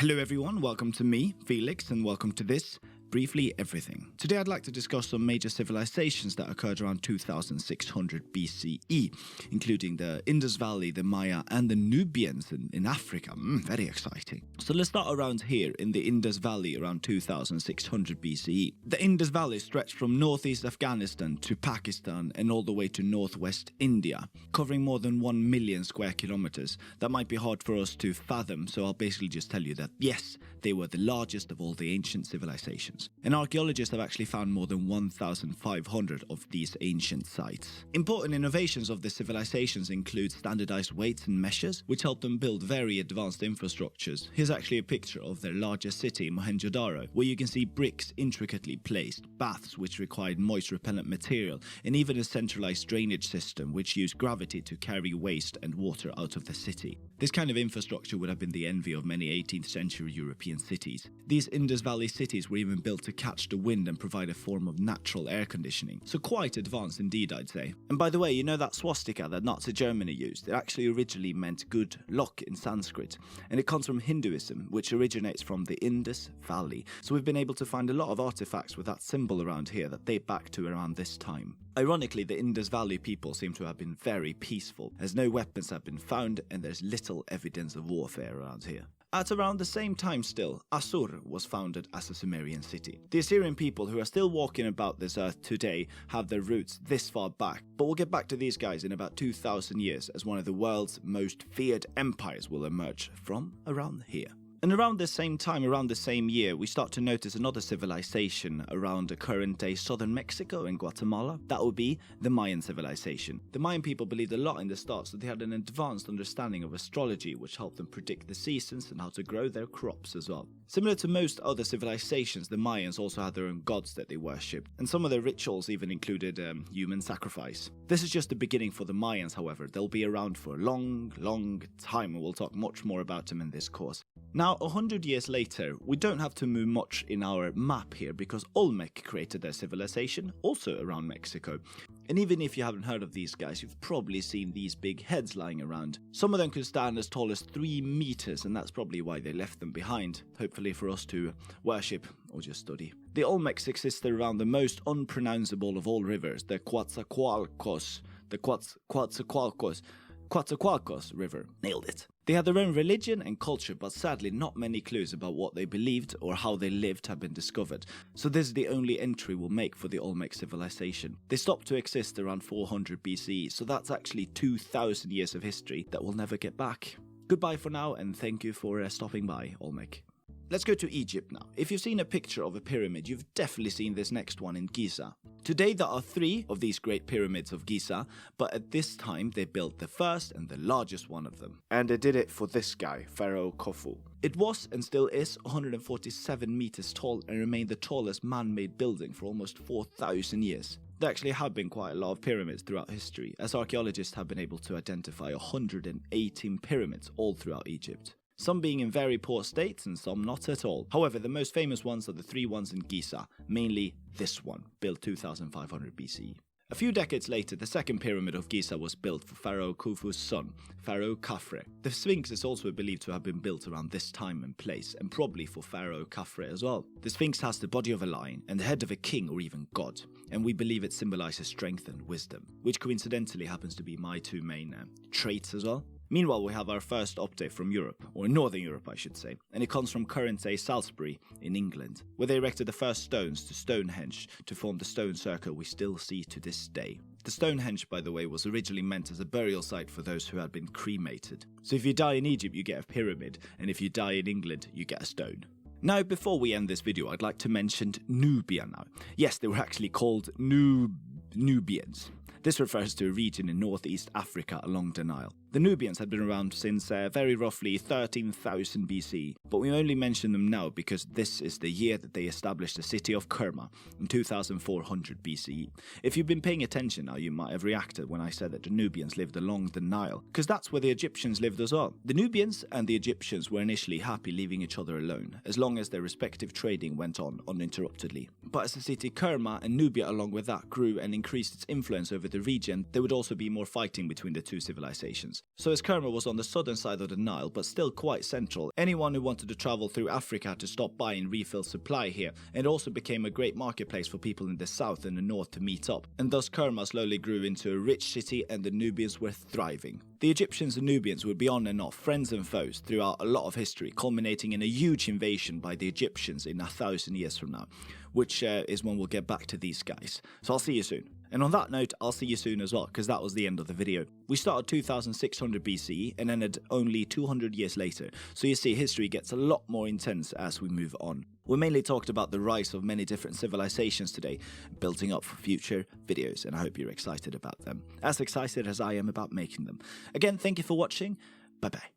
Hello everyone, welcome to me, Felix, and welcome to this Briefly Everything. Today I'd like to discuss some major civilizations that occurred around 2600 BCE, including the Indus Valley, the Maya, and the Nubians in Africa. Very exciting. So let's start around here in the Indus Valley around 2600 BCE. The Indus Valley stretched from northeast Afghanistan to Pakistan and all the way to northwest India, covering more than 1 million square kilometers. That might be hard for us to fathom, so I'll basically just tell you that yes, they were the largest of all the ancient civilizations. And archaeologists have actually found more than 1,500 of these ancient sites. Important innovations of the civilizations include standardized weights and measures, which helped them build very advanced infrastructures. Here's actually a picture of their largest city, Mohenjo-daro, where you can see bricks intricately placed, baths which required moist-repellent material, and even a centralized drainage system which used gravity to carry waste and water out of the city. This kind of infrastructure would have been the envy of many 18th century European cities. These Indus Valley cities were even built to catch the wind and provide a form of natural air conditioning. So quite advanced indeed, I'd say. And by the way, you know that swastika that Nazi Germany used? It actually originally meant good luck in Sanskrit, and it comes from Hinduism, which originates from the Indus Valley. So we've been able to find a lot of artifacts with that symbol around here that date back to around this time. Ironically, the Indus Valley people seem to have been very peaceful, as no weapons have been found and there's little evidence of warfare around here. At around the same time still, Assur was founded as a Sumerian city. The Assyrian people who are still walking about this earth today have their roots this far back, but we'll get back to these guys in about 2,000 years as one of the world's most feared empires will emerge from around here. And around the same time, around the same year, we start to notice another civilization around the current-day southern Mexico and Guatemala. That would be the Mayan civilization. The Mayan people believed a lot in the start, so they had an advanced understanding of astrology, which helped them predict the seasons and how to grow their crops as well. Similar to most other civilizations, the Mayans also had their own gods that they worshipped, and some of their rituals even included human sacrifice. This is just the beginning for the Mayans, however. They'll be around for a long, long time, and we'll talk much more about them in this course. Now, 100 years later, we don't have to move much in our map here because Olmec created their civilization, also around Mexico. And even if you haven't heard of these guys, you've probably seen these big heads lying around. Some of them could stand as tall as 3 meters, and that's probably why they left them behind, hopefully for us to worship or just study. The Olmecs existed around the most unpronounceable of all rivers, the Coatzacoalcos River. Nailed it. They had their own religion and culture, but sadly not many clues about what they believed or how they lived have been discovered. So this is the only entry we'll make for the Olmec civilization. They stopped to exist around 400 BCE, so that's actually 2,000 years of history that we'll never get back. Goodbye for now, and thank you for stopping by, Olmec. Let's go to Egypt now. If you've seen a picture of a pyramid, you've definitely seen this next one in Giza. Today there are 3 of these great pyramids of Giza, but at this time they built the first and the largest one of them. And they did it for this guy, Pharaoh Khufu. It was and still is 147 meters tall and remained the tallest man-made building for almost 4,000 years. There actually have been quite a lot of pyramids throughout history, as archaeologists have been able to identify 118 pyramids all throughout Egypt. Some being in very poor states and some not at all. However, the most famous ones are the 3 ones in Giza, mainly this one, built 2500 BCE. A few decades later, the second pyramid of Giza was built for Pharaoh Khufu's son, Pharaoh Khafre. The Sphinx is also believed to have been built around this time and place, and probably for Pharaoh Khafre as well. The Sphinx has the body of a lion and the head of a king or even god, and we believe it symbolizes strength and wisdom, which coincidentally happens to be my 2 main traits as well. Meanwhile, we have our first update from Europe, or Northern Europe I should say, and it comes from current-day Salisbury in England, where they erected the first stones to Stonehenge to form the stone circle we still see to this day. The Stonehenge, by the way, was originally meant as a burial site for those who had been cremated. So if you die in Egypt, you get a pyramid, and if you die in England, you get a stone. Now, before we end this video, I'd like to mention Nubia now. Yes, they were actually called Nubians. This refers to a region in northeast Africa along the Nile. The Nubians had been around since very roughly 13,000 BC, but we only mention them now because this is the year that they established the city of Kerma in 2400 BCE. If you've been paying attention now, you might have reacted when I said that the Nubians lived along the Nile, because that's where the Egyptians lived as well. The Nubians and the Egyptians were initially happy leaving each other alone, as long as their respective trading went on uninterruptedly. But as the city Kerma and Nubia along with that grew and increased its influence over the region, there would also be more fighting between the two civilizations. So as Kerma was on the southern side of the Nile, but still quite central, anyone who wanted to travel through Africa had to stop by and refill supply here, and it also became a great marketplace for people in the south and the north to meet up. And thus Kerma slowly grew into a rich city and the Nubians were thriving. The Egyptians and Nubians would be on and off, friends and foes, throughout a lot of history, culminating in a huge invasion by the Egyptians in 1,000 years from now, which is when we'll get back to these guys. So I'll see you soon. And on that note, I'll see you soon as well, because that was the end of the video. We started 2600 BCE and ended only 200 years later, so you see history gets a lot more intense as we move on. We mainly talked about the rise of many different civilizations today, building up for future videos, and I hope you're excited about them. As excited as I am about making them. Again, thank you for watching. Bye-bye.